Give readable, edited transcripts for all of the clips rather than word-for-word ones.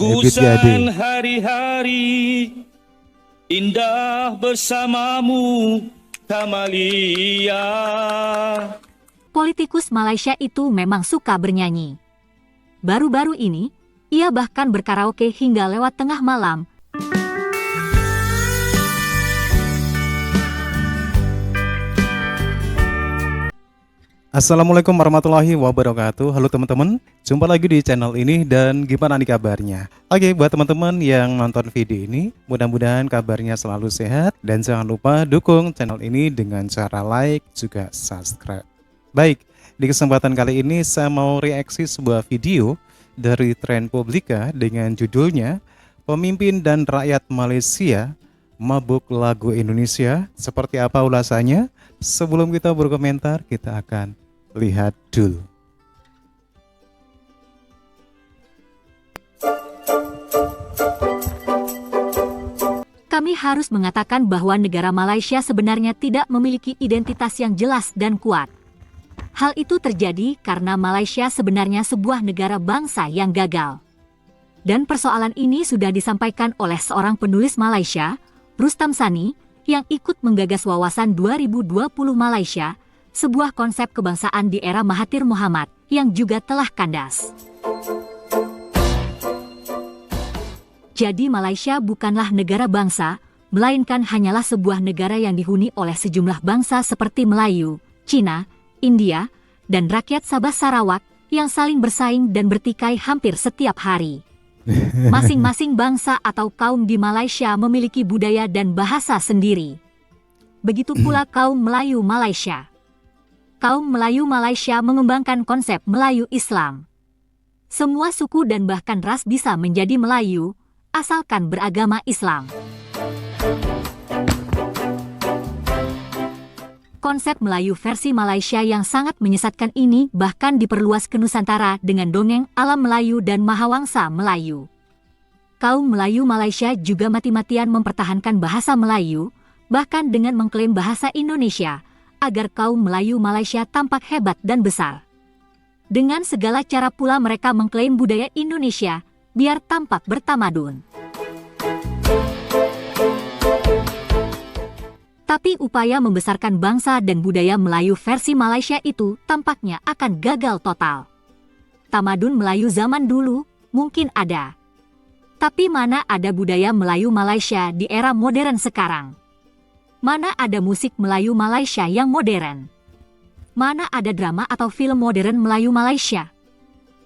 Gusan hari-hari indah bersamamu, Kamalia. Politikus Malaysia itu memang suka bernyanyi. Baru-baru ini, ia bahkan berkaraoke hingga lewat tengah malam. Assalamualaikum warahmatullahi wabarakatuh. Halo teman-teman, jumpa lagi di channel ini dan gimana nih kabarnya? Oke, buat teman-teman yang nonton video ini, mudah-mudahan kabarnya selalu sehat dan jangan lupa dukung channel ini dengan cara like juga subscribe. Baik, di kesempatan kali ini saya mau reaksi sebuah video dari Trend Publika dengan judulnya Pemimpin dan Rakyat Malaysia Mabuk Lagu Indonesia. Seperti apa ulasannya? Sebelum kita berkomentar, kita akan lihat dulu. Kami harus mengatakan bahwa negara Malaysia sebenarnya tidak memiliki identitas yang jelas dan kuat. Hal itu terjadi karena Malaysia sebenarnya sebuah negara bangsa yang gagal. Dan persoalan ini sudah disampaikan oleh seorang penulis Malaysia, Rustam Sani, yang ikut menggagas wawasan 2020 Malaysia, sebuah konsep kebangsaan di era Mahathir Mohamad yang juga telah kandas. Jadi Malaysia bukanlah negara bangsa, melainkan hanyalah sebuah negara yang dihuni oleh sejumlah bangsa seperti Melayu, Cina, India, dan rakyat Sabah Sarawak yang saling bersaing dan bertikai hampir setiap hari. Masing-masing bangsa atau kaum di Malaysia memiliki budaya dan bahasa sendiri. Begitu pula kaum Melayu Malaysia. Kaum Melayu Malaysia mengembangkan konsep Melayu Islam. Semua suku dan bahkan ras bisa menjadi Melayu, asalkan beragama Islam. Konsep Melayu versi Malaysia yang sangat menyesatkan ini bahkan diperluas ke Nusantara dengan dongeng alam Melayu dan Mahawangsa Melayu. Kaum Melayu Malaysia juga mati-matian mempertahankan bahasa Melayu, bahkan dengan mengklaim bahasa Indonesia, agar kaum Melayu Malaysia tampak hebat dan besar. Dengan segala cara pula mereka mengklaim budaya Indonesia, biar tampak bertamadun. Tapi upaya membesarkan bangsa dan budaya Melayu versi Malaysia itu tampaknya akan gagal total. Tamadun Melayu zaman dulu mungkin ada. Tapi mana ada budaya Melayu Malaysia di era modern sekarang? Mana ada musik Melayu Malaysia yang modern? Mana ada drama atau film modern Melayu Malaysia?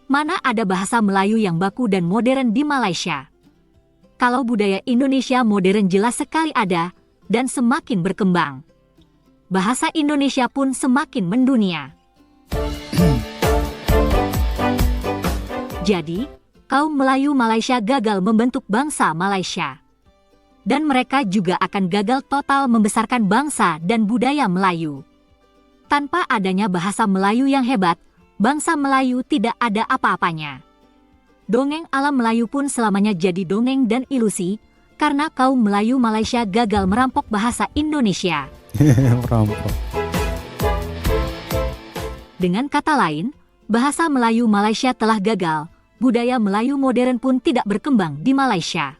Mana ada bahasa Melayu yang baku dan modern di Malaysia? Kalau budaya Indonesia modern jelas sekali ada, dan semakin berkembang. Bahasa Indonesia pun semakin mendunia. Jadi, kaum Melayu Malaysia gagal membentuk bangsa Malaysia. Dan mereka juga akan gagal total membesarkan bangsa dan budaya Melayu. Tanpa adanya bahasa Melayu yang hebat, bangsa Melayu tidak ada apa-apanya. Dongeng alam Melayu pun selamanya jadi dongeng dan ilusi, karena kaum Melayu Malaysia gagal merampok bahasa Indonesia. Merampok. Dengan kata lain, bahasa Melayu Malaysia telah gagal, budaya Melayu modern pun tidak berkembang di Malaysia.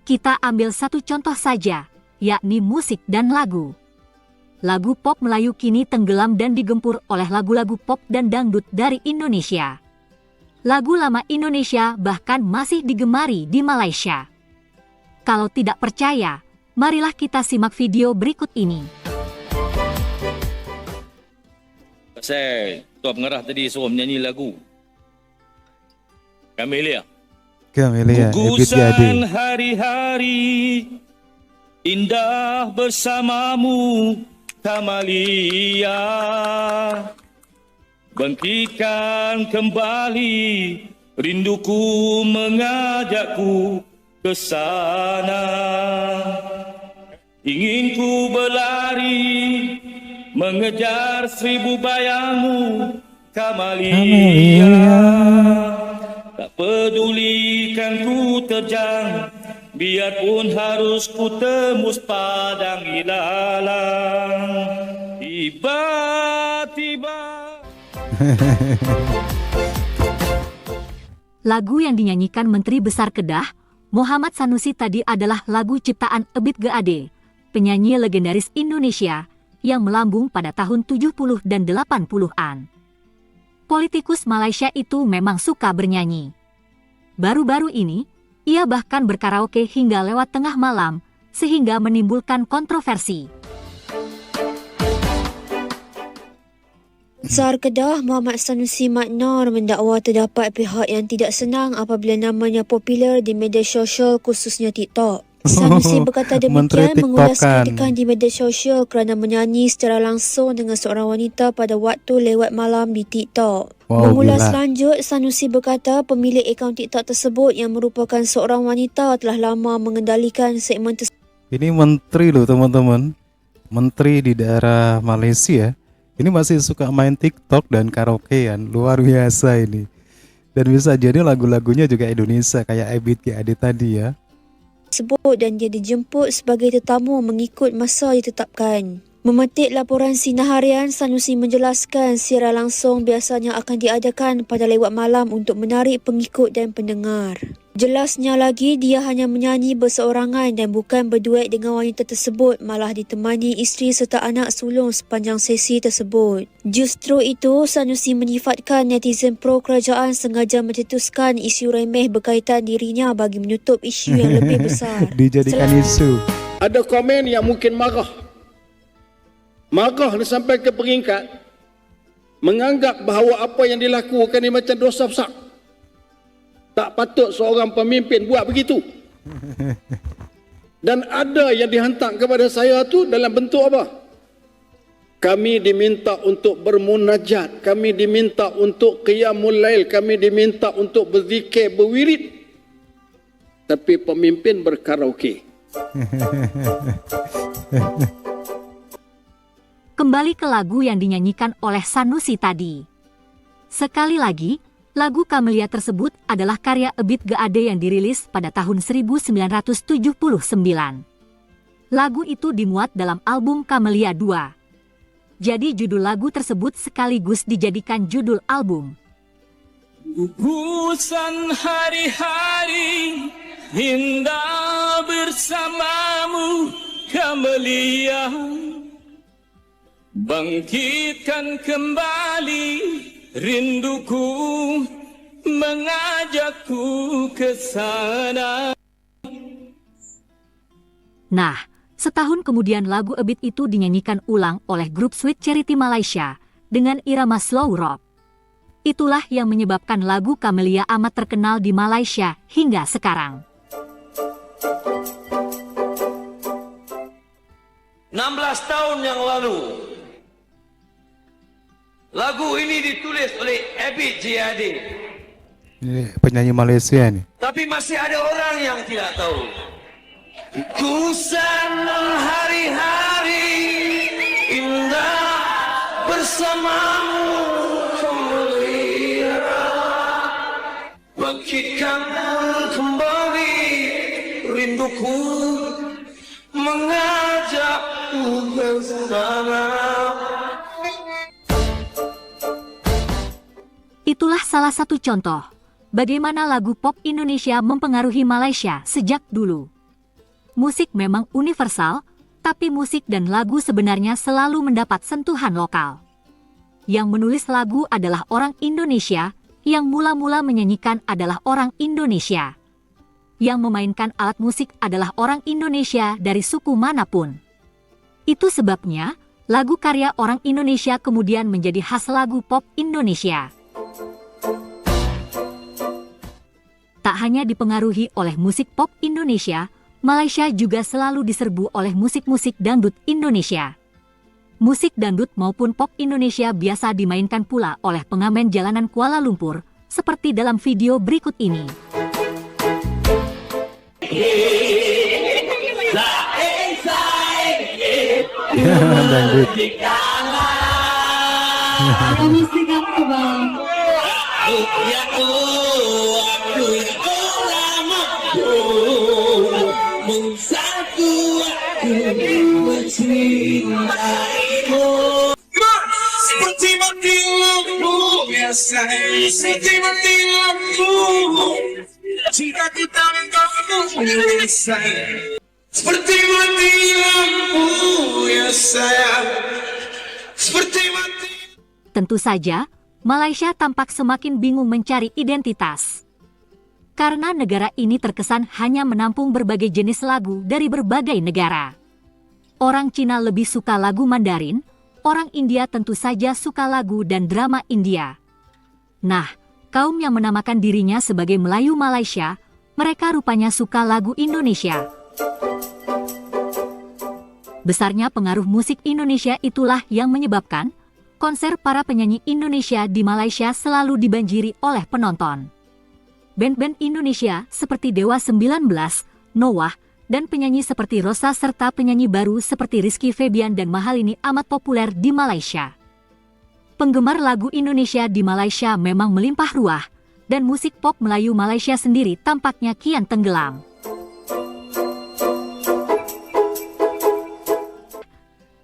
Kita ambil satu contoh saja, yakni musik dan lagu. Lagu pop Melayu kini tenggelam dan digempur oleh lagu-lagu pop dan dangdut dari Indonesia. Lagu lama Indonesia bahkan masih digemari di Malaysia. Kalau tidak percaya, marilah kita simak video berikut ini. Pasal Tuan Pengarah tadi suruh menyanyi lagu Kamelia. Kamelia, Gugusan hari-hari indah bersamamu, Kamalia. Bangkitkan kembali rinduku mengajakku ke sana. Ingin ku berlari mengejar 1000 bayangmu, Kamalia. Tak pedulikan ku terjang, biarpun harus ku tembus padang ilalang. Tiba-tiba Lagu yang dinyanyikan Menteri Besar Kedah, Muhammad Sanusi tadi adalah lagu ciptaan Ebit G.Ade, penyanyi legendaris Indonesia yang melambung pada tahun 70 dan 80-an. Politikus Malaysia itu memang suka bernyanyi. Baru-baru ini, ia bahkan berkaraoke hingga lewat tengah malam, sehingga menimbulkan kontroversi. Besar Kedah Muhammad Sanusi Mat Nor mendakwa terdapat pihak yang tidak senang apabila namanya popular di media sosial khususnya TikTok. Sanusi berkata Menteri demikian mengulas TikTokan. kritikan di media sosial kerana menyanyi secara langsung dengan seorang wanita pada waktu lewat malam di TikTok. Wow, Mengulas gila. lanjut, Sanusi berkata pemilik akaun TikTok tersebut yang merupakan seorang wanita telah lama mengendalikan segmen tersebut. Ini menteri loh teman-teman. Menteri di daerah Malaysia. Ini masih suka main TikTok dan karaokean. Luar biasa ini. Dan bisa jadi lagu-lagunya juga Indonesia kayak Ebit G.Ade tadi ya. Dan dia dijemput sebagai tetamu mengikut masa ditetapkan. Memetik laporan Sinar Harian, Sanusi menjelaskan siaran langsung biasanya akan diadakan pada lewat malam untuk menarik pengikut dan pendengar. Jelasnya lagi, dia hanya menyanyi berseorangan dan bukan berduet dengan wanita tersebut, malah ditemani isteri serta anak sulung sepanjang sesi tersebut. Justru itu, Sanusi menyifatkan netizen pro kerajaan sengaja mencetuskan isu remeh berkaitan dirinya bagi menutup isu yang lebih besar. Dijadikan isu. Ada komen yang mungkin marah sampai ke peringkat menganggap bahawa apa yang dilakukan ini macam dosa besar. Tak patut seorang pemimpin buat begitu. Dan ada yang dihantar kepada saya tu dalam bentuk apa? Kami diminta untuk bermunajat, kami diminta untuk qiyamul lail, kami diminta untuk berzikir, berwirid. Tapi pemimpin berkaraoke. Kembali ke lagu yang dinyanyikan oleh Sanusi tadi. Sekali lagi, lagu Camellia tersebut adalah karya Ebit G.Ade yang dirilis pada tahun 1979. Lagu itu dimuat dalam album Camellia 2. Jadi judul lagu tersebut sekaligus dijadikan judul album. Gugusan hari-hari indah bersamamu, Camellia. Bangkitkan kembali rinduku, mengajakku ke sana. Nah, setahun kemudian lagu Ebit itu dinyanyikan ulang oleh grup Sweet Charity Malaysia dengan irama slow rock. Itulah yang menyebabkan lagu Camellia amat terkenal di Malaysia hingga sekarang. 16 tahun yang lalu, lagu ini ditulis oleh Ebit G.Ade. Ini penyanyi Malaysia nih. Tapi masih ada orang yang tidak tahu. Gugusan hari-hari indah bersamamu, Camellia. Bangkitkan kembali rinduku, mengajakku ke sana. Itulah salah satu contoh bagaimana lagu pop Indonesia mempengaruhi Malaysia sejak dulu. Musik memang universal, tapi musik dan lagu sebenarnya selalu mendapat sentuhan lokal. Yang menulis lagu adalah orang Indonesia, yang mula-mula menyanyikan adalah orang Indonesia. Yang memainkan alat musik adalah orang Indonesia dari suku manapun. Itu sebabnya, lagu karya orang Indonesia kemudian menjadi khas lagu pop Indonesia. Tak hanya dipengaruhi oleh musik pop Indonesia, Malaysia juga selalu diserbu oleh musik-musik dangdut Indonesia. Musik dangdut maupun pop Indonesia biasa dimainkan pula oleh pengamen jalanan Kuala Lumpur, seperti dalam video berikut ini. Dangdut. Seperti mati lampu biasa, seperti mati lampu mampu, jika kita mampu ya sayang, seperti mati lampu ya sayang, seperti mati. Tentu saja, Malaysia tampak semakin bingung mencari identitas. Karena negara ini terkesan hanya menampung berbagai jenis lagu dari berbagai negara. Orang Cina lebih suka lagu Mandarin, orang India tentu saja suka lagu dan drama India. Nah, kaum yang menamakan dirinya sebagai Melayu Malaysia, mereka rupanya suka lagu Indonesia. Besarnya pengaruh musik Indonesia itulah yang menyebabkan konser para penyanyi Indonesia di Malaysia selalu dibanjiri oleh penonton. Band-band Indonesia seperti Dewa 19, Noah, dan penyanyi seperti Rosa serta penyanyi baru seperti Rizky Febian dan Mahalini amat populer di Malaysia. Penggemar lagu Indonesia di Malaysia memang melimpah ruah, dan musik pop Melayu Malaysia sendiri tampaknya kian tenggelam.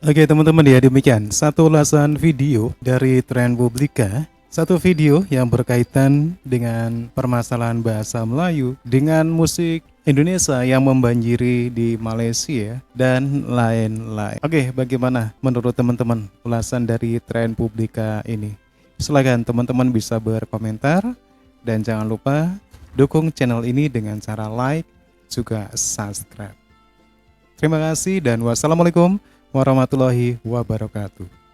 Oke teman-teman ya, demikian satu ulasan video dari Trend Publika. Satu video yang berkaitan dengan permasalahan bahasa Melayu dengan musik Indonesia yang membanjiri di Malaysia dan lain-lain. Oke, bagaimana menurut teman-teman ulasan dari Trend Publika ini? Silakan teman-teman bisa berkomentar dan jangan lupa dukung channel ini dengan cara like juga subscribe. Terima kasih dan wassalamualaikum warahmatullahi wabarakatuh.